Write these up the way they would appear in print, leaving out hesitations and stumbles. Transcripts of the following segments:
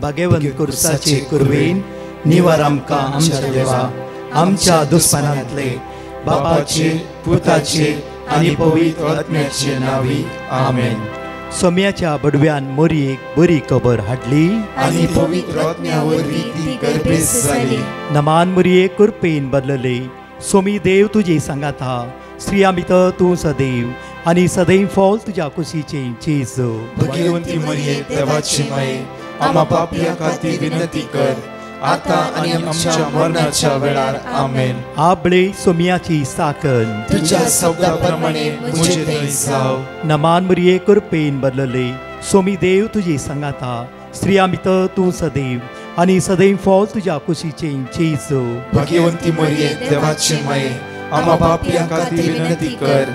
भगवंत कुर्साचे कुरवेन निवार आमकां आमच्या देवा आमच्या दुस्मनांतले बापाचे पुताचे आनी पवित्र आत्म्याचे नावी आमेन. सोम्याच्या बडव्यान मोरयेक बरी खबर हाडली आनी पवित्र आत्म्या वरवीं ती गर्भेस जाली. नमान मोरये कुरपेन बदलले. सोमी देव तुजे सांगात हा. स्त्रिया भितर तूं सदैव आनी सदैव फॉल तुज्या कुशीचे जेजू. भगवंती मरिये देवाची माये आम्हा पापियां खातीर विनंती कर आता आनी आमच्या मरणाच्या वेळार आमेन. आबळे सोम्याची साकन तुझ्या शब्दाप्रमाणे मुझे थंय जाव. नमान मोरये कुरपेन बदलले. सोमी देव तुजे सांगात हा. स्त्रिया भितर तूं सदैव आनी सदैव फॉल तुज्या कुशीचे जेजू. भगवंती मरिये देवाची माये आम्हा पापियां खातीर विनंती कर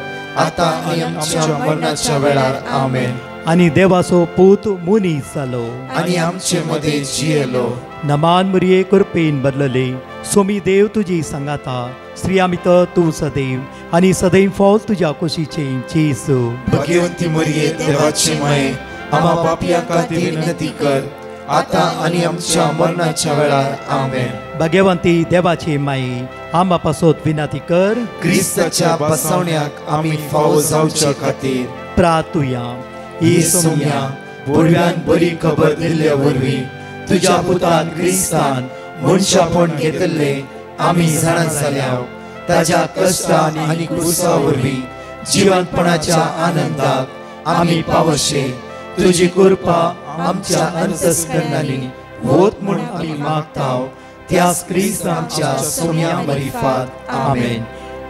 आता आनी आमच्या मरणाच्या वेळार आमेन. आनी देवाचो पूत मुनीस जालो आनी आमचे मदे जियेलो. नमान मोरये कुरपेन बदलले. सोमी देव तुजी सांगात हा. स्त्रिया भितर तूं सदैव आनी सदैव फॉल तुज्या कुशीचे जेजू. भगवंती मरिये देवाची माये आम्हा पापियां खातीर विनंती कर आता आनी आमच्या मरणाच्या वेळार आमेन. भगवंती देवाचे माये आम्हा पासत विनंती कर. क्रिस्ताच्या बसवण्याक आमी फावो जावचे खातीर प्रार्थुया. ही सोम्या बडव्यान बरी खबर दिल्ल्या वरवीं तुज्या पुतान क्रिस्तान मनशापण घेतले आमी जाणा जाल्या. ताज्या कश्टान आनी क्रुसा वरवीं जिवंतपणाच्या आनंदाक आमी पावशे. तुजी कृपा आमच्या अंतस्करणांनी होत म्हूण आमी मागताव. त्याच क्रिस्त आमच्या सोम्या मरिफात आमेन.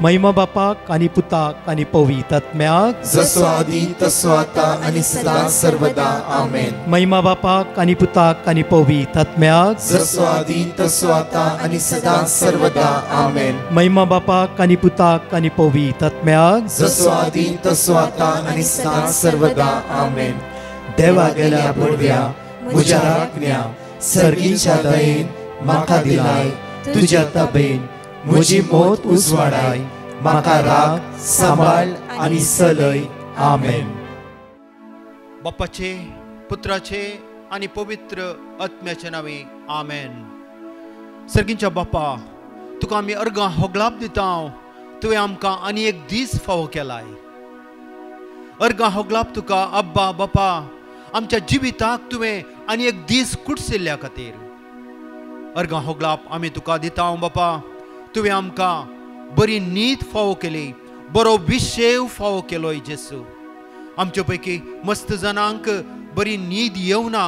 महिमा बापाक आनी पुताक आनी पवित्र आत्म्याक जसो आदी तसो आता आनी सदां सर्वदा आमेन. महिमा बापाक आनी पुताक आनी पवित्र आत्म्याक जसो आदी तसो आता आनी सदां सर्वदा आमेन. महिमा बापाक आनी पुताक आनी पवित्र आत्म्याक जसो आदी तसो आता आनी सदां सर्वदा आमेन. देवा गेल्या बडव्या म्हज्या राखण्या सर्गीच्या दयेन म्हाका दिलाय. तुज्या तबेन म्हजी मोत उजवाडाय. म्हाका राख सांबाळ आनी चलय. आमेन. बापाचे पुत्राचे आनी पवित्र आत्म्याचे नावे आमेन. सर्गीच्या बापा तुका आमी अर्गां होगलाप दिता. तुवें आमकां आनी एक दीस फावो केलाय. अर्गां होगलाप तुका अब्बा बापा आमच्या जिविताक तुवें आनी एक दीस कुडसिल्ल्या खातीर अर्गां होगलाप आमी तुका दिता बापा. तुवें आमकां बरी न्हीद फावो केली. बरो विशेव फावो केलोय जेसू. आमचे पैकी मस्त जाणांक बरी न्हीद येवना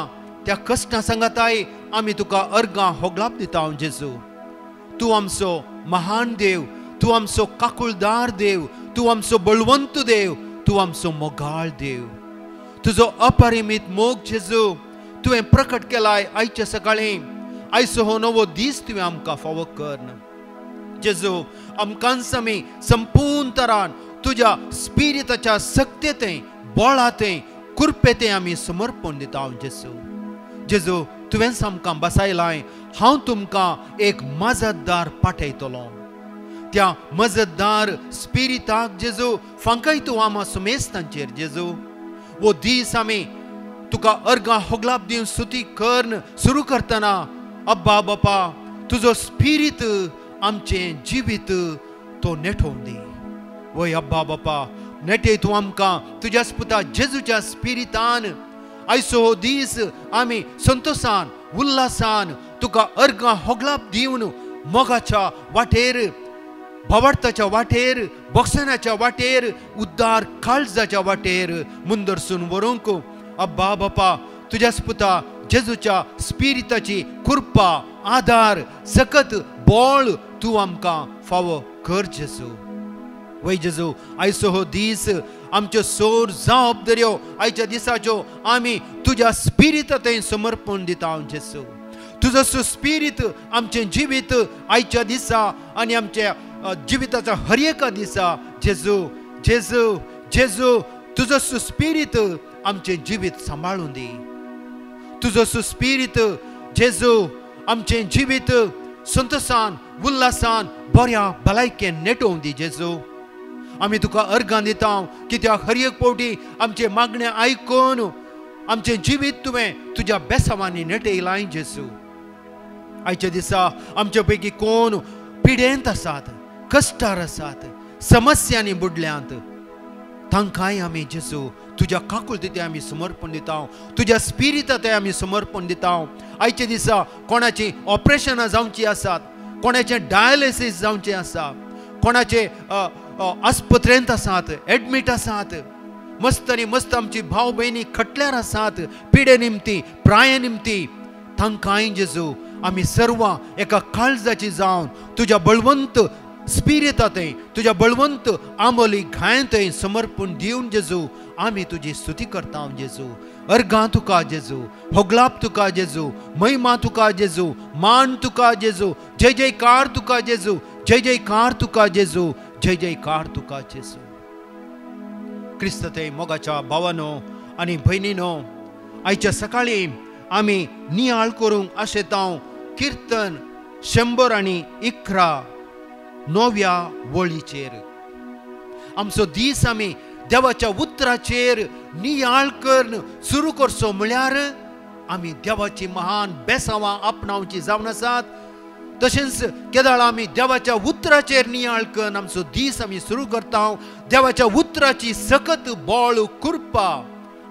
त्या कश्टां सांगाताय आमी तुका अर्गां होगलाप दिता जेसू. तूं आमचो महान देव. तूं आमचो काकुळदार देव. तूं आमचो बळवंत देव. तूं आमचो मोगाळ देव. तुजो अपरिमीत मोग जेजू तुवें प्रकट केलाय आयच्या सकाळी. आयचो हो नवो दीस तुवें आमकां फावो कर जेजू. आमकां आमी संपूर्ण तरान तुज्या स्पिरिताच्या सक्तेतें बळातें कृपेतें आमी समर्पण दिता जेजू. जेजू तुवेंच आमकां बसायलाय. हांव तुमकां एक मजतदार पाठयतलो. त्या मजतदार स्पिरिताक जेजू फांकय तूं आमा सुमेस्तांचेर जेजू. वो दीस आमी तुका अर्गां होगलाप दिवन स्तुती करन सुरू करतना अब्बा बापा तुजो स्पिरीत आमचे जिवीत तो नेठोवन दी. वय अब्बा बापा नेटे तूं आमकां तुज्या पुता जेजूच्या स्पिरितान आयचो हो दीस आमी संतोषान उल्हासान तुका अर्गां होगलाप दिवन मोगाच्या वाटेर भावार्थाच्या वाटेर बक्षणाच्या वाटेर उद्दार काळजाच्या वाटेर मुंदरसून वरूंक अब्बा बापा तुज्या पुता जेजूच्या स्पिरिताची कृपा आधार सकत बळ तूं आमकां फावो कर जेजू. वय जेजू आयचो हो दीस आमच्यो सोर जबाबदाऱ्यो आयच्या दिसाच्यो आमी तुज्या स्पिरितांत समर्पण दिता जेजू. तुजो स्पिरीत आमचें जिवीत आयच्या दिसा आनी आमच्या जिविताच्या हर एका दिसा जेजू जेजू जेजू तुजो स्पिरीत आमचें जिवीत सांबाळून दी. तुजो स्पिरीत जेजू आमचें जिवीत संतोषान उल्हासान बऱ्या भलायकेन नेटोवन दी जेजू. आमी तुका अर्गां दिता कित्याक हर एक पावटी आमचे मागणे आयकून आमचे जिवीत तुवें तुज्या बेसावांनी नेटयलां जेजू. आयच्या दिसा आमचे पैकी कोण पिडेंत आसात, कश्टार आसात, समस्यांनी बुडल्यांत, तांकांय आमी जेजू तुज्या काकुळटींत आमी समर्पण दिता, तुज्या स्पिरिटांत आमी समर्पण दिता. आयच्या दिसा कोणाची ऑपरेशनां जावची आसात, कोणाचे डायलिसीस जावचे आसा, कोणाचे आस्पत्रेंत आसात, एडमीट आसात, मस्त आनी मस्त आमची भाव भयणी खटल्यार आसात, पिडे निमती, प्राये निमती, तांकांय जेजू आमी सर्वां एका काळजाची जावन तुज्या बळवंत स्पिरिटांतय, तुज्या बळवंत आंबोली घायंतय समर्पण दिवन जेजू आमी तुजी स्तुती करता जेजू. अर्गां तुका जेजू, होगलाप तुका जेजू, महिमा तुका जेजू, मान तुका जेजू, जय जयकार तुका जेजू, जय जयकार तुका जेजू, जय जयकार तुका जेजू. क्रिस्तते मोगाच्या भावानो आनी भयणीनो, आयच्या सकाळी आमी नियाळ करूंक आशेता कीर्तन 111 9व्या वळीचेर. आमचो दीस आमी देवाच्या उतराचेर नियाळ करून सुरू करचो म्हळ्यार आमी देवाची महान बेसावां आपणावची जावन आसात. तशेंच केदाळ आमी देवाच्या उतराचेर नियाळ करून आमचो दीस आमी सुरू करता. देवाच्या उतराची सकत बोळ कुरपा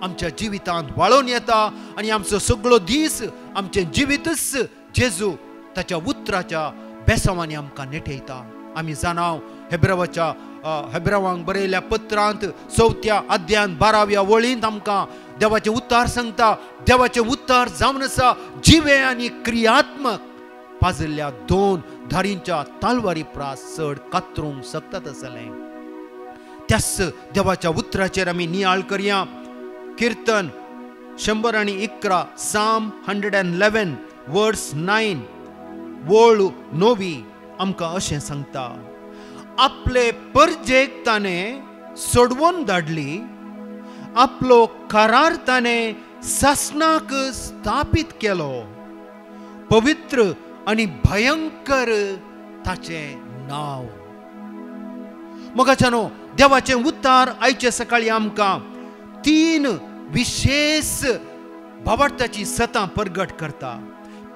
आमच्या जिवितांत वाळून येता आनी आमचो सगळो दीस, आमचें जिवीतच जेजू ताच्या उतराच्या बेसावांनी आमकां नेटयता. आमी जाणाव हेब्रावांक बरयल्ल्या पत्रांत 4थ्या अध्यायान 12व्या वळींत आमकां देवाचें उतार सांगता. देवाचें उतार जावन आसा जिवे आनी क्रियात्मक, पाजिल्ल्या 2 धारींच्या तालवारी प्रास चड कातरूंक शकतात आसलें. त्याच देवाच्या उतराचेर आमी नियाळ करया. कीर्तन 111 Psalm 111 वर्स 9 वळ 9 आमकां अशें सांगता. आपले परजेक ताणें सोडवून धाडली, आपलो करार ताणें सासणाक स्थापीत केलो, पवित्र आनी भयंकर ताचें नांव. मोगाच्यानो, देवाचें उतार आयचे सकाळी आमकां 3 विशेष भावार्थाची सतां परगट करता.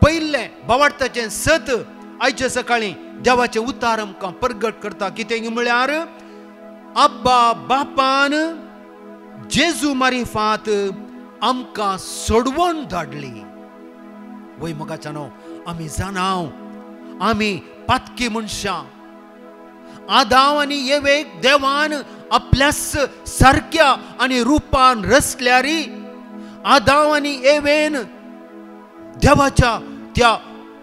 पयलें भावार्थाचें सत आयचे सकाळी देवाचें उतार आमकां परगट करता. कितें म्हळ्यार अब्बा बापान जेजू मारिफात आमकां सोडवून धाडली. वय मोगाच्यानो, आमी जाणाव आमी पातकी मनशां. आदाम आनी येवेक देवान आपल्यास सारक्या आनी रुपान रचल्यारी आदाम आनी येवेन देवाच्या त्या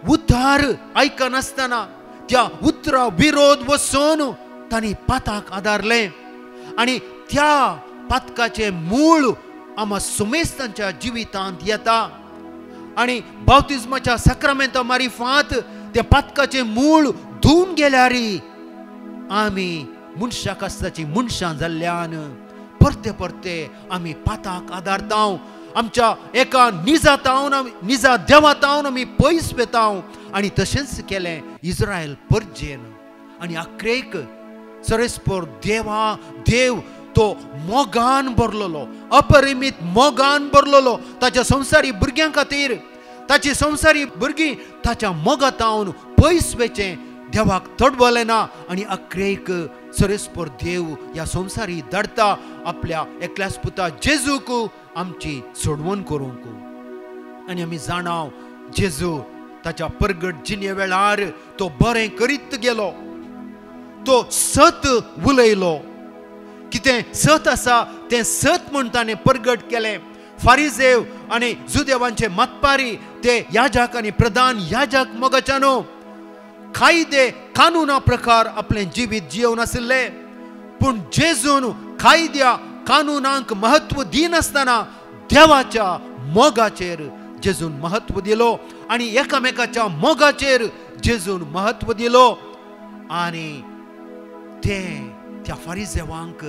उतार आयकनासतना त्या उतरा विरोध वचून तांणी पाताक आदारलें आनी त्या पातकाचें मूळ आमा सुमेस्तांच्या जिवितांत येता. आनी बावतिजमाच्या सक्रामेंता मारिफात त्या पातकाचें मूळ धुवन गेल्यारी आमी मनशां कास्ताची मनशां जाल्ल्यान परते परते आमी पाताक आदारता. आमच्या एका निजा देवातावन आमी पयस वेता. आनी तशेंच केलें इस्रायल परजेन. आनी आख्रेक सरेस्पोर देव तो मोगान भरलेलो, अपरिमीत मोगान भरलेलो ताच्या संवसारी भुरग्यां खातीर. ताची संवसारी भुरगीं ताच्या मोगातावन पयस वेचें देवाक तडवलें ना. आनी आख्रेक सरेस्पोर देव ह्या संवसारी धाडटा आपल्या एकल्याच पुता जेजूक आमची सोडवण करूंक. आनी आमी जाणाव जेजू ताच्या परगट जिणे वेळार तो बरें करीत गेलो, तो सत उलयलो. कितें सत आसा तें सत म्हूण ताणें परगट केलें. फारिजेव आनी जुदेवांचे मतपारी ते याजक आनी प्रधान याजक मोगाच्यानो कायदे कानुना प्रकार आपलें जिवीत जियोवन आशिल्ले. पूण जेजून कायद्या कानुनांक महत्व दिनासतना देवाच्या मोगाचेर जेजून महत्व दिलो आनी एकामेकाच्या मोगाचेर जेजून महत्व दिलो. आनी त्या फारिजेवांक,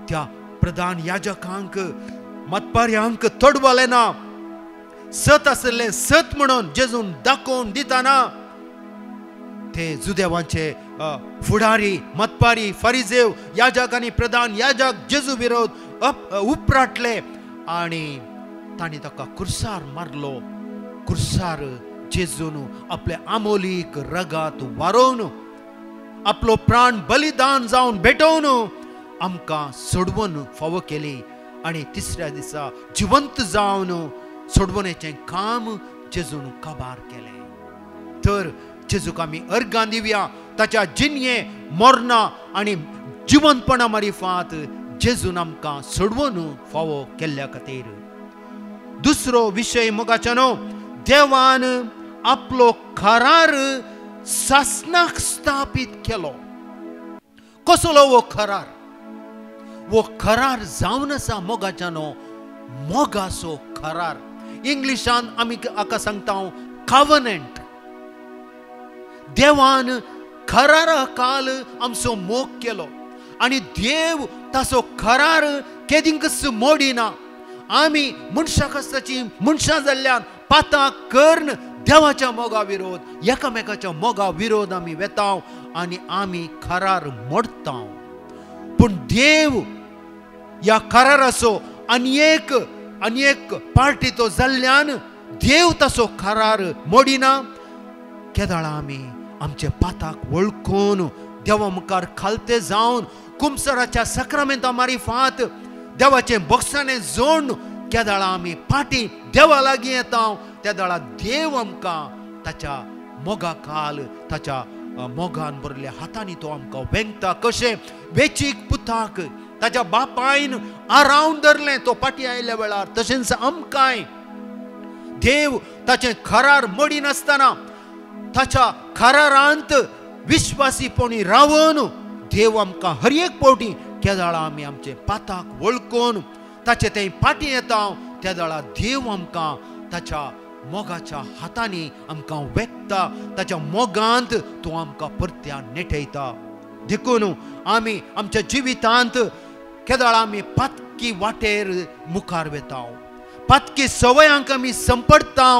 त्या प्रधान याजकांक, मतपाऱ्यांक तडवलें ना. सत आशिल्लें सत म्हणून जेजून दाखोवन दिताना ते जुदेवांचे फुडारी, मतपारी, फारिजेव, याजक आनी प्रधान याजक जेजू विरोध उपराटले आनी ताणी ताका कुर्सार मारलो. कुर्सार जेजून आपले आमोलीक रगात वारोवन आपलो प्राण बलिदान जावन भेटवून आमकां सोडवून फावो केली आनी तिसऱ्या दिसा जिवंत जावन सोडवणेचें काम जेजून काबार केलें. तर जेजूक आमी अर्गां दिवया ताच्या जिणये मरणा आनी जिवंतपणा मारिफात जेजून आमकां सोडवून फावो केल्ल्या खातीर. दुसरो विशय मोगाच्यानो, देवान आपलो करार सासणाक स्थापीत केलो. कसलो वो करार? वो करार जावन आसा मोगाच्यानो मोगाचो करार. इंग्लिशान आमी हाका सांगता कॉव्हनंट. देवान करारा काल आमचो मोग केलो आनी देव ताचो करार केदींकच मोडिना. आमी मनशाक आसताची मनशां जाल्ल्यान पातां कर्ण देवाच्या मोगा विरोध एकामेकाच्या मोगा विरोध आमी वेता आनी आमी करार मोडटा. पूण देव ह्या कराराचो आनी एक पार्टी तो जाल्ल्यान देव ताचो करार मोडिना. केदाळा आमी आमचे पाताक वळखून देवा मुखार खालते जावन कुमसराच्या सक्रामेंता मारिफात देवाचें बक्षाणें जोडून केदाळा आमी पाटी देवा लागीं येता. त्या दाळा देव आमकां ताच्या मोगा काल ताच्या मोगान भरल्या हातांनी तो आमकां वेंगता. कशें वेचीक पुताक ताच्या बापायन आरावन धरलें तो पाटी आयिल्ल्या वेळार, तशेंच आमकांय देव ताचें करार मोडिनासतना ताच्या करारांत विश्वासीपणी रावन देव आमकां हर एक पावटी केदाळा आमी आमचे पाताक वळखून ताचे ते पाटी येता. त्या दाळा देव आमकां ताच्या मोगाच्या हातांनी आमकां वेखता. ताच्या मोगांत तो आमकां परत्यान नेटयता. देखून आमी आमच्या जिवितांत केदाळा आमी पातकी वाटेर मुखार वेता. पातकी सवयांक आमी संपडता.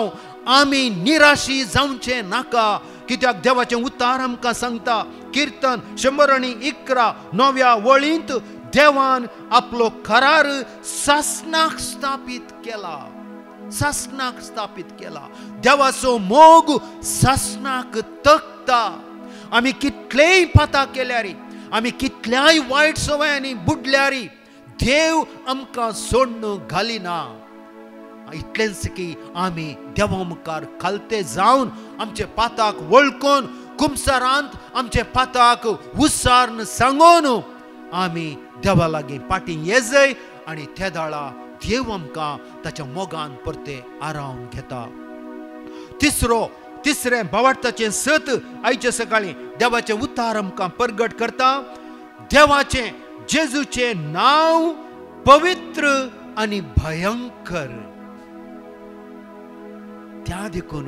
आमी निराशी जावचे नाका, कित्याक देवाचें उतार आमकां सांगता किर्तन 111 वळींत देवान आपलो करार सासणाक स्थापीत केला. सासणाक स्थापीत केला. देवाचो मोग सासणाक तकता. आमी कितलेय पातां केल्यारी, आमी कितल्याय वायट सवयांनी बुडल्यारी देव आमकां सोडून घालिना. इतलेंच की आमी देवा मुखार खालते जावन आमचे पाताक वळखून कुमसारांत आमचे पाताक उसारन सांगून आमी देवा लागीं पाटी येजय आनी त्या दाळा देव आमकां ताच्या मोगान परते आरावन घेता. तिसरें भावार्थाचें सत आयचे सकाळीं देवाचें उतार आमकां परगट करता. देवाचें जेजूचें नांव पवित्र आनी भयंकर. त्या देखून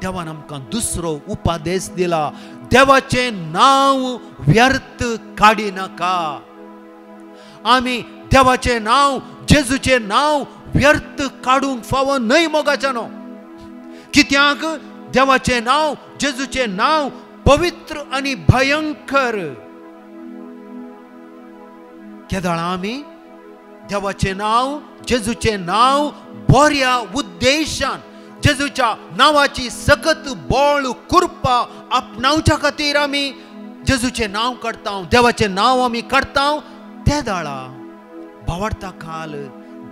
देवान आमकां दुसरो उपादेश दिला, देवाचें नांव व्यर्थ काडिनाका. आमी देवाचें नांव जेजूचें नांव व्यर्थ काडूंक फावो न्हय मोगाच्यानो. कित्याक देवाचें नांव जेजूचें नांव पवित्र आनी भयंकर. केदाळा आमी देवाचें नांव जेजूचें नांव बऱ्या उद्देशान जेजूच्या नांवाची सकत बोळ कुरपा आपणावच्या खातीर आमी जेजूचें नांव काडटा, देवाचें नांव आमी काडटा. त्या दाळा भावार्था खाल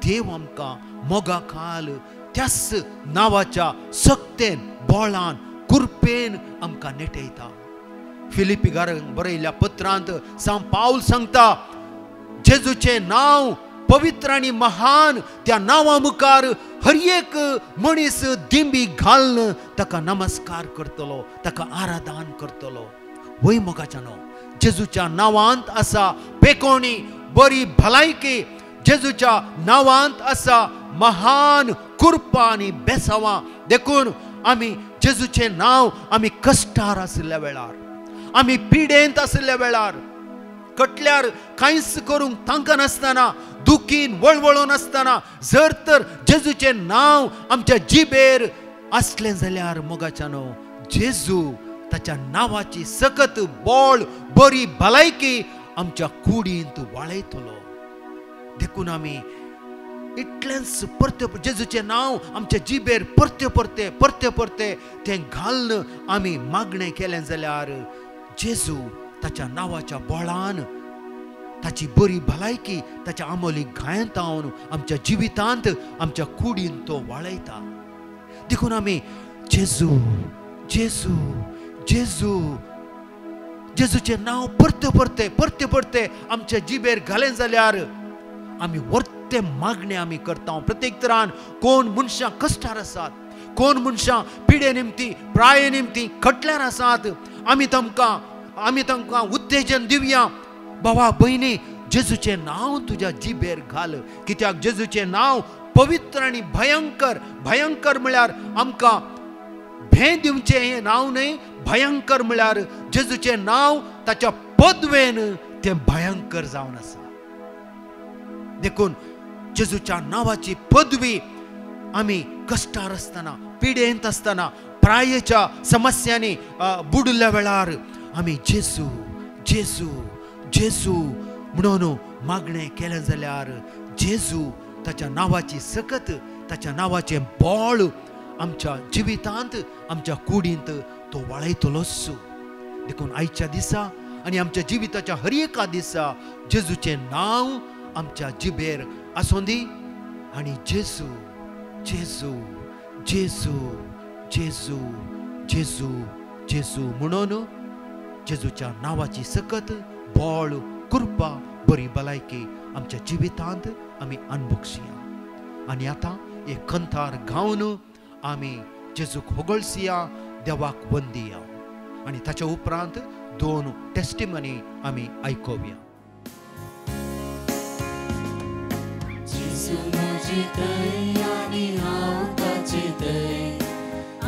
देव आमकां मोगा खाल त्याच नांवाच्या सक्तेन बोळान कुरपेन आमकां नेटयता. फिलिपिकारांक बरयल्ल्या पत्रांत सांत पाऊल सांगता जेजूचें नांव पवित्र आनी महान. त्या नांवा मुखार हर एक मनीस दिंबी घालन ताका नमस्कार करतलो, ताका आराधन करतलो. वय मोगाच्यानो, जेजूच्या नांवांत आसा पेकोणी, बरी भलायकी. जेजूच्या नांवांत आसा महान कृपा आनी बेसावां. देखून आमी जेजूचें नांव आमी कश्टार आशिल्ल्या वेळार, आमी पिडेंत आशिल्ल्या वेळार, कटल्यार कांयच करूंक तांकां नासतना, दुखीन वळवळून आसतना जर तर जेजूचें नांव आमच्या जिबेर असलें जाल्यार मोगाच्यानो जेजू ताच्या नांवाची सकत बोळ बरी भलायकी आमच्या कुडींत वाळयतलो. देखून आमी इतलेंच परते जेजूचे नांव आमच्या जिबेर परते परते परते परते तें घालून आमी मागणें केलें जाल्यार जेजू ताच्या नांवाच्या बोळान ताची बरी भलायकी ताच्या आमोली गायतावन आमच्या जिवितांत आमच्या कुडीन तो वाळयता. देखून आमी जेजू जेजू जेजू जेजूचे नांव परते परते परते परते आमच्या जिबेर घालें जाल्यार आमी वर्ते मागणे आमी करता. प्रत्येक तरान कोण मनशां कश्टार आसात, कोण मनशां पिडे निमती प्राये निमती खटल्यार आसात, आमी तांकां उत्तेजन दिवया. भावा भयणी, जेजूचे नांव तुज्या जिबेर घाल, कित्याक जेजूचे नांव पवित्र आनी भयंकर. भयंकर म्हळ्यार आमकां भे दिवचें हें नांव न्हय, भयंकर म्हळ्यार जेजूचे नांव ताच्या पदवेन तें भयंकर जावन आसा. देखून जेजूच्या नांवाची पदवी आमी कश्टार आसतना, पिडेंत आसतना, प्रायेच्या समस्यांनी बुडल्या वेळार आमी जेजू जेजू जेजू म्हणून मागणें केलें जाल्यार जेजू ताच्या नांवाची सकत, ताच्या नांवाचें बोळ आमच्या जिवितांत आमच्या कुडींत तो वाळयतलोच. देखून आयच्या दिसा आनी आमच्या जिविताच्या हर एका दिसा जेजूचें नांव आमच्या जिबेर आसूं दी आनी जेजू जेजू जेजू जेजू जेजू जेजू म्हणून जेजूच्या नांवाची सकत बोळ कृपा बरी भलायकी आमच्या जिवितांत आमी अनुभवया. आनी आतां एक खंतार गावन आमी जेजूक होगळसिया, देवाक वंदिया आनी ताच्या उपरांत 2 टेस्टिमनी आमी आयकोवया. जेजू म्हजी थंय आनी हांव ताचे थंय,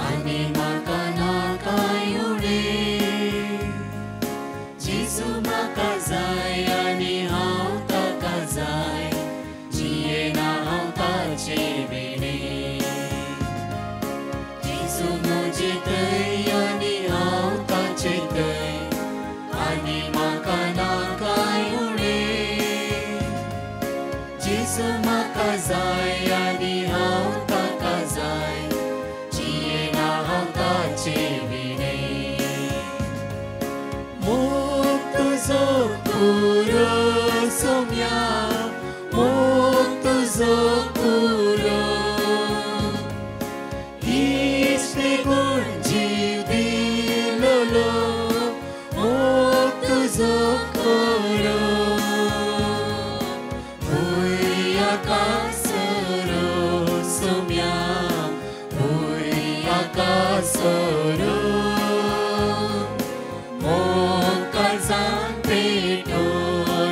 आनी म्हाका नाकाय उणें. जेजू म्हाका जाय आनी हांव ताका जाय, जियेना हांव ताचे विणे. जेजू म्हजे थंय आनी हांव ताचे थंय, आनी म्हाका नाकाय उणें. जेजू म्हाका जाय आनी हांव ताका जाय, जियेना हांव ताचे विणे. मोग तुजो पुरो सोम्या, मोग तुजो पुरो. इश्टे गूण जीव दिलोलो, मोग तुजो पुरो. Akasoro somya, oi akasoro. Mokazan peto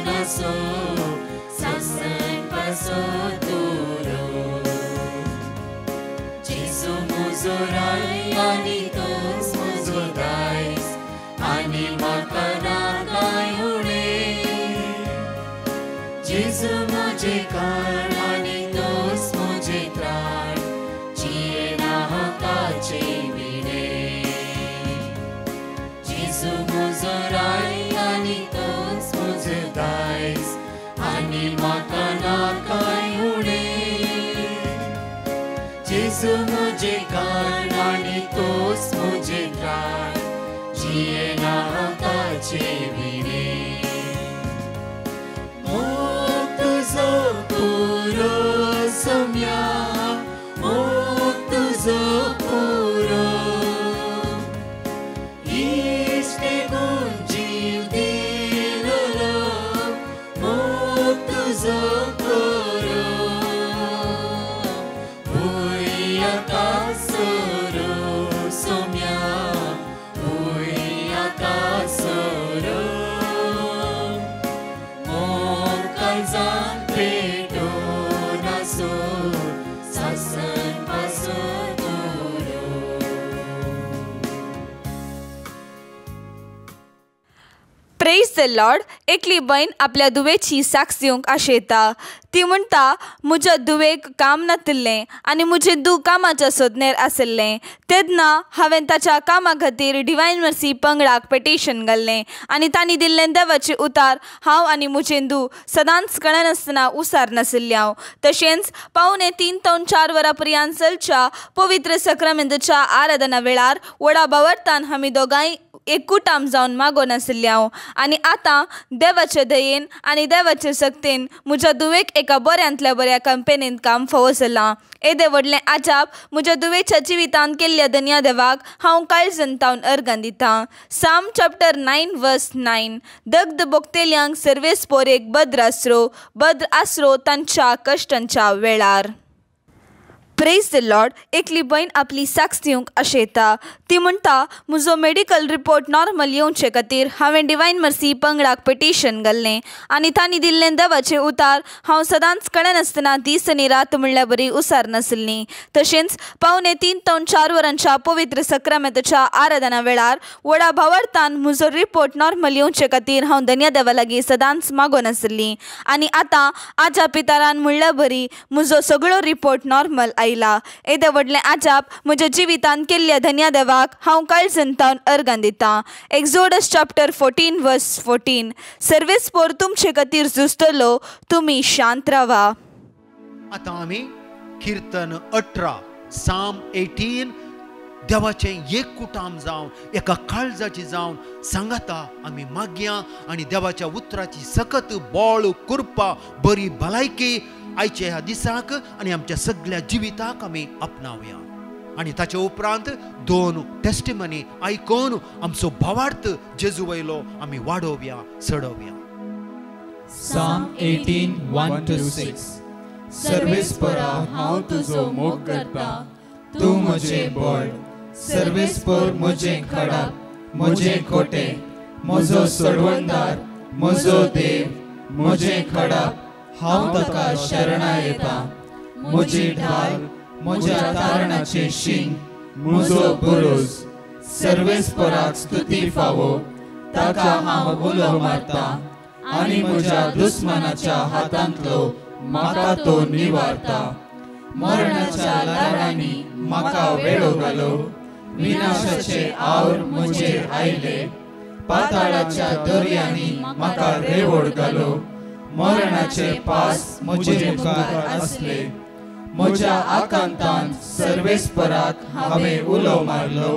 naso, sasan paso turo. Jesu muzorai ani tos muzodais, ani makana kai une. जेजू मुझे कान आनी तोस मुझे त्राण, जियेना हांव ताचे विणे. जेजू मुजो राय आनी तोस मुजो दायज, आनी म्हाका नाकाय उणें. जेजू मुझे कान आनी तोस मुझे त्राण, जियेना हांव ताचे विणे. तुजो पुरो सोम्या, मोग तुजो पुरो. इश्टे गूण जीव दिलोलो, मोग तुजो पुरो. oi akasoro सोम्या, oi akasoro. Mokazan peto naso, sasan paso turo. Praise the Lord. एकली बहीण आपल्या दुवेची साक्ष दिवंक आशेता. ती म्हणटा, म्हज्या दुवेक काम नातिल्लें आनी म्हजें दू कामाच्या सोदनेर आशिल्लें. तेन्ना हांवें ताच्या कामा खातीर डिवायन मर्सी पंगडाक पेटिशन घाल्लें आनी तांणी दिल्लें देवाचें उतार हांव आनी म्हजें दू सदांच कळनासतना उसार नाशिल्लें हांव. तशेंच 3 ते 4 वरां पर्यंत चलच्या पवित्र सक्रामेंताच्या आराधना वेळार व्हडा भावार्थान आमी दोगांय एकूटाम जावन मागोन आशिल्लें हांव. आनी आतां देवाचे दयेन आनी देवाचे सक्तीन म्हज्या दुवेक एका बऱ्यांतल्या बऱ्या कंपनींत काम फावो जालां. येदे व्हडलें आजाप म्हज्या दुवेच्या जिवितांत केल्ल्या धन्या देवाक हांव काळजंतावन अर्गां दितां. साम चॅप्टर 9 वर्स 9. दग्ध भोगतेल्यांक सर्वेस्पोरेक भद्र आसरो तांच्या कश्टांच्या वेळार. Praise the Lord. एकली बहीण आपली साक्ष दिवंक आशेता. ती म्हणटा, म्हजो मेडिकल रिपोर्ट नॉर्मल येवचे खातीर हांवें डिवायन मर्सी पंगडाक पेटिशन घाल्लें आनी तांणी दिल्लें देवाचें उतार हांव सदांच कळनासतना दीस आनी रात म्हणल्यार बरी उसार नाशिल्लीं. तशेंच 3 ते 4 वरांच्या पवित्र सक्रामेंताच्या आराधना वेळार व्हडा भावार्थान म्हजो रिपोर्ट नॉर्मल येवचे खातीर हांव धन्या देवा लागीं सदांच मागोन आशिल्लीं. आनी आतां आज्या पितारान म्हणल्यार बरी म्हजो सगळो रिपोर्ट नॉर्मल आयला. येदे व्हडलें आजाप म्हज्या जिवितांत केल्ल्या धन्या देवाक हांव काळजंतावन अर्गां दितां. एक्झोडस चॅप्टर 14 वर्स 14. सर्वेस्पोर तुमचे खातीर झुजतलो, तुमी शांत रावा. आतां आमी कीर्तन 18 साम 18 देवाचें एक कुटाम जावन एका काळजाची जावन सांगाता आमी मागया आनी देवाच्या उतराची सकत बोळ कृपा बरी भलायकी आयच्या ह्या दिसाक आनी आमच्या सगळ्या जिविताक आमी आपणावया. आनी ताचे उपरांत 2 टेस्टिमनी आयकून आमचो भावार्थ जेजू वयलो आमी वाडोवया सडोवया. Psalm 18, 1-6. सर्वेस्परा हांव तुजो मोग करता, तूं म्हजें बळ. सर्वेस्पर म्हजें खडाप, म्हजें खोटे, म्हजो सोडवणदार, म्हजो देव, म्हजें खडाप. हांव ताका शरणा येता. म्हजी ढाल, म्हज्या तारणाचें शींग, म्हजो बुरूज. सर्वेस्पराक स्तुती फावो, ताका हांव उलो मारता. आनी म्हज्या दुस्मनाच्या हातांतलो म्हाका तो निवारता. मरणाच्या लाडांनी म्हाका वेळो घालो, विनाशाचे आवर म्हजेर आयले. पाताळाच्या दर्यांनी म्हाका रेवोड घालो, मरणाचे पास म्हजे मुखार आसले. म्हज्या आकांतांत सर्वेस्पराक हांवें उलो मारलो,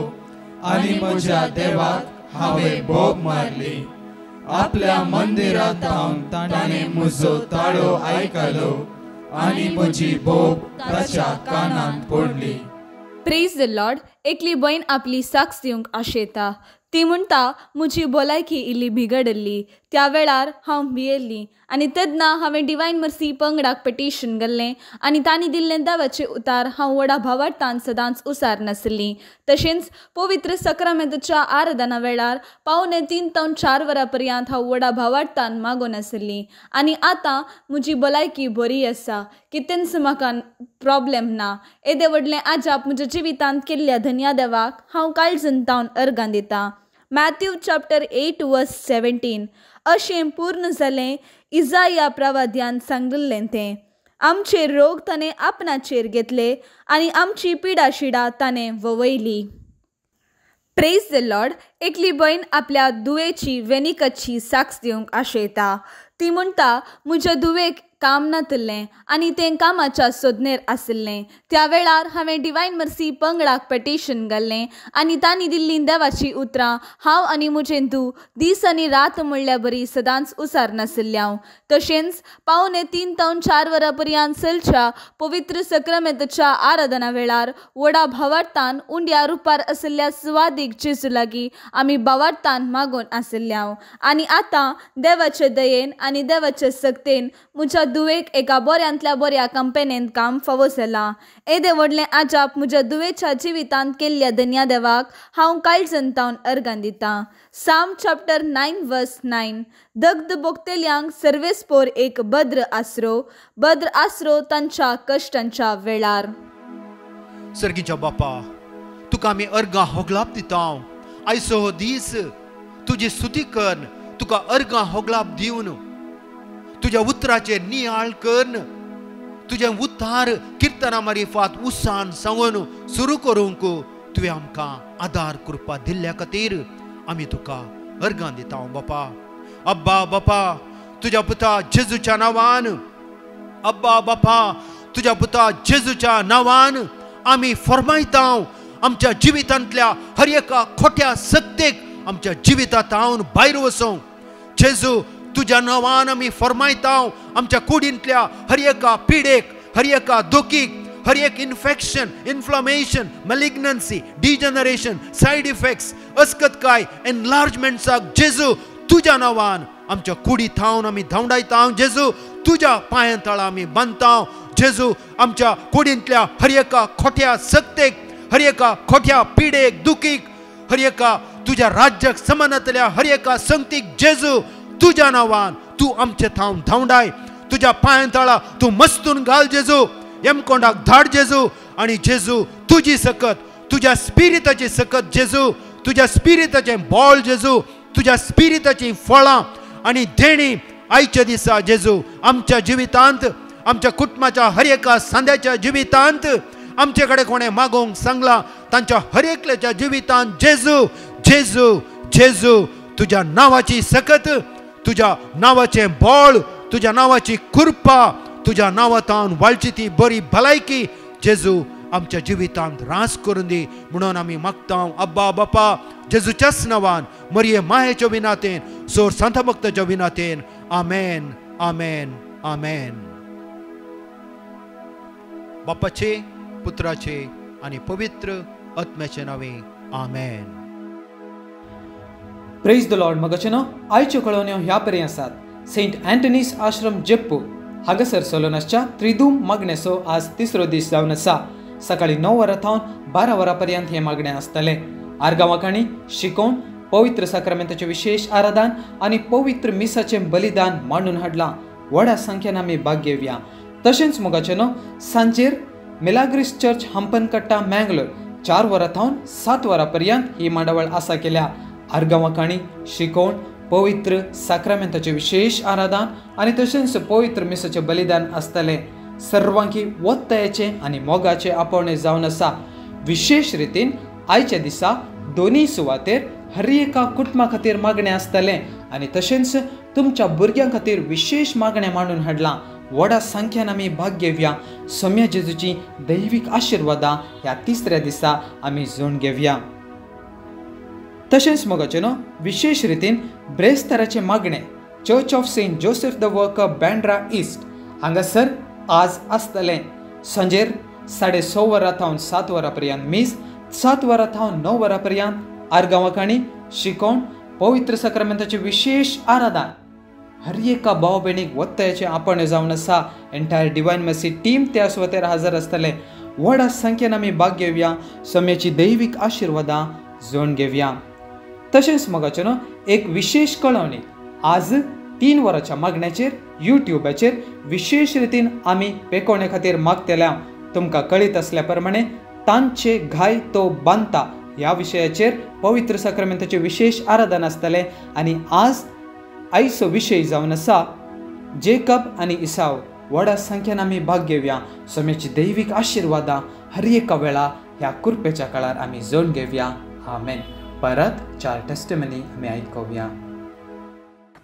आनी म्हज्या देवाक हांवें बोब मारली. आपल्या मंदिरांत हांव ताणें म्हजो ताळो आयकलो, आनी म्हजी बोब ताच्या कानांत पडली. Praise the Lord. एकली बहीण आपली साक्ष दिवंक आशेता. ती म्हणटा, म्हजी भलायकी इल्ली बिगडल्ली. त्या वेळार हांव भियेल्ली आनी तेन्ना हांवें डिवायन मर्सी पंगडाक पेटिशन घाल्लें आनी तांणी दिल्लें देवाचें उतार हांव व्हडा भावार्थान सदांच उसार नाशिल्लीं. तशेंच पवित्र सक्रामेंताच्या आराधना वेळार 3 ते 4 वरां पर्यंत हांव व्हडा भावार्थान मागोन आशिल्लीं. आनी आतां म्हजी भलायकी बरी आसा, कितेंच म्हाका प्रॉब्लेम ना. येदे व्हडलें आजाप म्हज्या जिवितांत केल्ल्या धन्या देवाक हांव काळजंतावन अर्गां दितां. मॅथ्यू चॅप्टर 8 वर्स 17. अशें पूर्ण जालें इजाया प्रवाद्यान सांगिल्लें तें. आमचे रोग ताणें आपणाचेर घेतले आनी आमची पिडाशिडा ताणें ववयली. Praise the Lord. एकली बहीण आपल्या दुवेची वेनिकाची साक्ष दिवंक आशेता. ती म्हणटा, म्हज्या दुवेक काम नातिल्लें आनी तें कामाच्या सोदनेर आशिल्लें. त्या वेळार हांवें डिवायन मर्सी पंगडाक पेटिशन घाल्लें आनी तांणी दिल्लीं देवाचीं उतरां हांव आनी म्हजें दू दीस आनी रात म्हणल्यार बरी सदांच उसार नाशिल्लें हांव. तशेंच 3 ते 4 वरां पर्यंत चलच्या पवित्र सक्रामेंताच्या आराधना वेळार व्हडा भावार्थान उंड्या रुपार आशिल्ल्या सुवादीक जेजू लागीं आमी भावार्थान मागोन आशिल्लें हांव. आनी आतां देवाचे दयेन आनी देवाचे सक्तेन म्हज्या दुवेक एका बऱ्यांतल्या बऱ्या कंपनींत काम फावो जालां. येदे व्हडलें आजाप म्हज्या दुवेच्या जिवितांत केल्ल्या धन्या देवाक हांव काळजंतावन अर्गां दितां. साम चॅप्टर 9 वर्स 9. दग्ध भोगतेल्यांक सर्वेस्पोर एक भद्र आसरो तांच्या कश्टांच्या वेळार. सर्गीच्या बापा, तुका आमी अर्गां होगलाप दिता. आयचो हो दीस तुजी स्तुती कर, तुका अर्गां होगलाप दिवन तुझ्या उतराचे नियाळ करन तुझे उतार किर्तना मारिफात उत्सान सांगून सुरू करूंक तुवें आमकां आदार करपा दिल्ल्या खातीर आमी तुका अर्गां दिता बापा. अब्बा बापा, तुझ्या पुता जेजूच्या नांवान, अब्बा बापा, तुझ्या पुता जेजूच्या नांवान आमी फरमायता आमच्या जिवितांतल्या हर एका खोट्या सक्तेक आमच्या जिवितांत भायर वचूं. जेजू, तुझ्या नांवान आमी फरमायता आमच्या कुडींतल्या हर एका पिडेक, हर एका दुखीक, हर एक infection, inflammation, malignancy, degeneration, side effects, अस्कतकाय, एनलार्जमेंट्साक जेजू तुझ्या नांवान आमच्या कुडी थावन आमी धांवडायता. जेजू, तुझ्या पांया तळा आमी बांदता. जेजू, आमच्या कुडींतल्या हर एका खोट्या सक्तेक, हर एका खोट्या पिडेक, दुखीक, हर एका तुझ्या राज्याक समानांतल्या हर एका संगतीक जेजू तुझ्या नांवान तू आमचे थावन धांवडाय. तुझ्या पांया तळा तू मस्तून घाल जेजू, यमकोंडाक धाड जेजू. आणि जेजू, तुझी सकत, तुझ्या स्पिरिताची सकत जेजू, तुझ्या स्पिरिताचे बॉल जेजू, तुझ्या स्पिरिताची फळां आणि देणी आयच्या दिसा जेजू आमच्या जिवितांत, आमच्या कुटुंबाच्या हर एका सांद्याच्या जिवितांत, आमचे कडेन कोणें मागोंक सांगला तांच्या हर एकल्याच्या जिवितांत जेजू जेजू जेजू तुझ्या नांवाची सकत, तुझ्या नांवाचें बळ, तुझ्या नांवाची कृपा, तुझ्या नांवांतान वाळची ती बरी भलायकी जेजू आमच्या जिवितांत रास करून दी म्हणून आमी मागता. अब्बा बापा, जेजूच्याच नांवान, मरिये मायेच्या विनातेन, सोर संत भक्ताच्या विनातेन. आमेन, आमेन, आमेन. बापाचे, पुत्राचे आणि पवित्र आत्म्याचे नावे. आमेन. Praise the lord. मगचनो आयच्यो कळवण्यो ह्या परी आसात. सेंट अँटनीस आश्रम जेप्पू हांगासर सोलोनासच्या त्रिदूम मागणेचो आज तिसरो दीस जावन आसा. सकाळी 9 वरां थावन 12 वरां पर्यंत हे मागणें आसतलें. आर्गांवाखाणी शिकोवन पवित्र साक्रामेंताचें विशेष आराधन आनी पवित्र मिसाचें बलिदान मांडून हाडलां. व्हडा संख्येन आमी भाग घेवया. तशेंच मोगाचेनो सांजेर मिलाग्रिस चर्च हंपनकट्टा मँगलोर 4 वरां थावन 7 वरां पर्यंत ही मांडावळ आसा केल्या. आर्गांवाखाणी शिकोवन पवित्र साक्रामेंताचें विशेष आराधन आनी तशेंच पवित्र मिसाचें बलिदान आसतलें. सर्वांकी वत्तयाचें आनी मोगाचें आपोवणें जावन आसा. विशेष रितीन आयच्या दिसा दोनी सुवातेर हर एका कुटुंबा खातीर मागणें आसतलें आनी तशेंच तुमच्या भुरग्यां खातीर विशेष मागणें मांडून हाडलां. व्हडा संख्येन आमी भाग घेवया. सोम्या जेजूची दैवीक आशिर्वादां ह्या तिसऱ्या दिसा आमी जोड घेवया. तशेंच मोगाचेनो विशेष रितीन ब्रेस्ताराचे मागणें Church of Saint Joseph the Worker Bandra East हांगासर आज आसतलें. सांजेर 6:30 वरां थावन 7 वरां पर्यंत मीस, 7 वरां थावन 9 वरां पर्यंत आर्गांवाखाणी शिकोवन पवित्र साक्रामेंताचें विशेष आराधन. हर एका भाव भयणीक वत्तयाचें आपण जावन आसा. एंटायर डिवायन मर्सी टीम त्या सुवातेर हजर आसतले. व्हडा संख्येन आमी भाग घेवया. सोम्याची दैवीक आशिर्वादां जोड घेवया. तशेंच मोगाचेनो एक विशेष कळवणी. आज 3 वरांच्या मागण्याचेर युट्यूबाचेर विशेष रितीन आमी पेकोवणे खातीर मागतल्या. तुमकां कळीत असल्या प्रमाणे तांचे घाय तो बांदता ह्या विशयाचेर पवित्र साक्रामेंताचें विशेष आराधन आसतलें. आनी आज आयचो विशय जावन आसा जेकब आनी इसाव. व्हडा संख्येन आमी भाग घेवया. सोम्याची दैवीक आशिर्वादां हर एका वेळा ह्या कुरपेच्या काळार आमी जोड घेवया. आमेन. परत 4 टेस्टिमनी आमी आयकुया.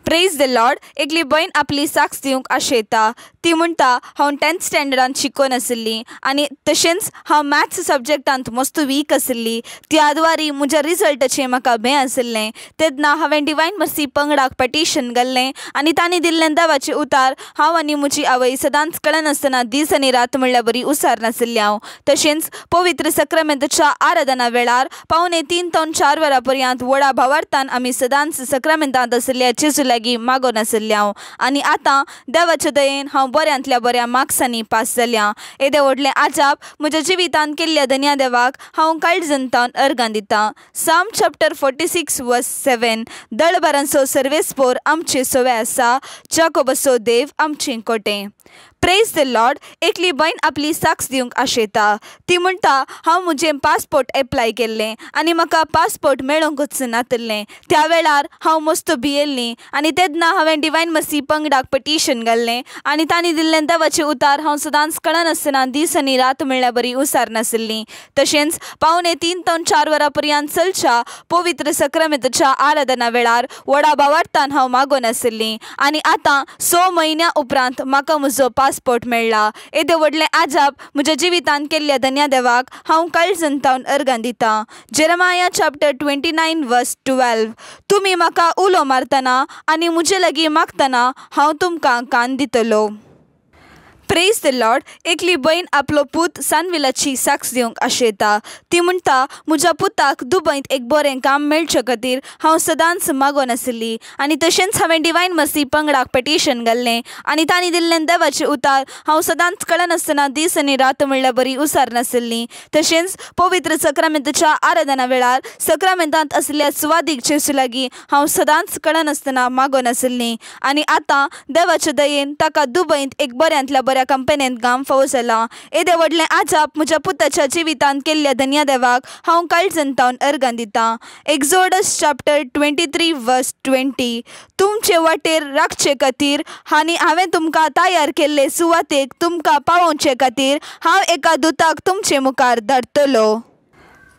Praise the Lord. एकली बहीण आपली साक्ष दिवंक आशेता. ती म्हणटा हांव 10th स्टँडर्डांत शिकून आशिल्ली आनी तशेंच हांव मॅथ्स सब्जेक्टांत मस्त वीक आशिल्ली. त्या द्वारी म्हज्या रिजल्टाचें म्हाका भें आशिल्लें. तेन्ना हांवें डिवायन मर्सी पंगडाक पेटिशन घाल्लें आनी तांणी दिल्लें देवाचें उतार हांव आनी म्हजी आवय सदांच कळनासतना दीस आनी रात म्हणल्यार बरी उसार नाशिल्ली हांव. तशेंच पवित्र साक्रामेंताच्या आराधना वेळार 3:15 ते 4 वरां पर्यंत व्हडा भावार्थान आमी सदांच साक्रामेंतांत आशिल्ल्या जेजू लागीं मागोन आशिल्लें हांव. आनी आतां देवाच्या दयेन हांव बऱ्यांतल्या बऱ्या मार्क्सांनी पास जाल्यां. येदें व्हडलें आजाप म्हज्या जिवितांत केल्ल्या धन्या देवाक हांव काळजंतावन अर्गां दितां. साम चॅप्टर 46 वर्स 7. दळबारांचो सर्वेस्पोर आमचे सोवे आसा. जाकोबाचो देव आमचें कोटें. Praise the Lord. एकली बहीण आपली साक्ष दिवंक आशेता. ती म्हणटा हांव म्हजें पासपोर्ट एप्लाय केल्लें आनी म्हाका पासपोर्ट मेळोंकूच नातलें. त्या वेळार हांव मस्त भियेल्लीं आनी तेन्ना हांवें डिवायन मर्सी पंगडाक पटिशन घाल्लें आनी तांणी दिल्लें देवाचें उतार हांव सदांच कळनासतना दीस आनी रात म्हणल्यार बरी उसार नासली. तशेंच पावणे 3 ते 4 वरां पर्यंत चलच्या पवित्र सक्रामेंताच्या आराधना वेळार व्हडा भावार्थान हांव मागोन आसली आनी आतां 6 म्हयन्यां उपरांत म्हाका म्हजो पासपोर्ट मेळ्ळा. येदें व्हडलें आजाप म्हज्या जिवितांत केल्ल्या धन्या देवाक हांव काळजंतावन अर्गां दितां. जेरमाया चॅप्टर 29 वर्स 12. तुमी म्हाका उलो मारतना आनी म्हजे लागीं मागतना हांव तुमकां कान दितलो. Praise the Lord. एकली बहीण आपलो पूत सानविलाची साक्ष दिवंक आशेता. ती म्हणटा म्हज्या पुताक दुबयंत एक बरें काम मेळचे खातीर हांव सदांच मागोन आसली आनी तशेंच हांवें डिवायन मर्सी पंगडाक पटिशन घाल्लें आनी तांणी दिल्लें देवाचें उतार हांव सदांच कळनासतना दीस आनी रात म्हणल्यार बरी उसार नासली. तशेंच पवित्र सक्रामेंताच्या आराधना वेळार सक्रामेंतांत आसलेल्या सुवादीक जेसू लागीं हांव सदांच कळनासतना मागोन आसली आनी आतां देवाचे दयेन ताका दुबयंत एक बऱ्यांतल्या बऱ्या कंपनींत काम फावो जाला. येदें व्हडलें आजाप म्हज्या पुताच्या जिवितांत केल्ल्या धन्या देवाक हांव काळजंतावन अर्गां दितां. एक्झोडस चॅप्टर 23 वर्स 20. तुमचे वाटेर राखचे खातीर आनी हांवें तुमकां तयार केल्ले सुवातेक तुमकां पावोवचे खातीर हांव एका दुताक तुमचे मुखार धाडटलो.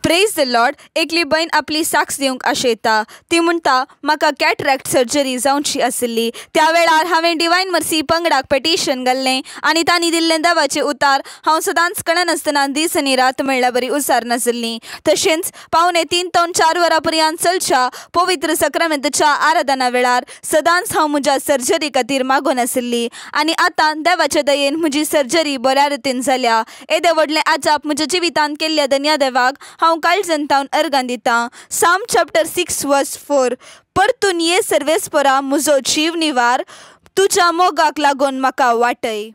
Praise the Lord. एकली बहीण आपली साक्ष दिवंक आशेता. ती म्हणटा म्हाका कॅटरॅक्ट सर्जरी जावची आसली. त्या वेळार हांवें डिवायन मर्सी पंगडाक पटिशन घाल्लें आनी तांणी दिल्लें देवाचें उतार हांव सदांच कळनासतना दीस आनी रात म्हणल्यार बरी उसार नासली. तशेंच पावणे 3 ते 4 वरां पर्यंत चलच्या पवित्र सक्रामेंताच्या आराधना वेळार सदांच हांव म्हज्या सर्जरी खातीर मागोन आसली आनी आतां देवाचे दयेन म्हजी सर्जरी बऱ्या रितीन जाल्या. येदें व्हडलें आजाप म्हज्या जिवितांत केल्ल्या धन्या देवाक हांव काळजंतावन अर्गां दितां. साम चॅप्टर 6 वर्स 4. परतून ये सर्वेस्परा म्हजो जीव निवार, तुज्या मोगाक लागून म्हाका वाटय.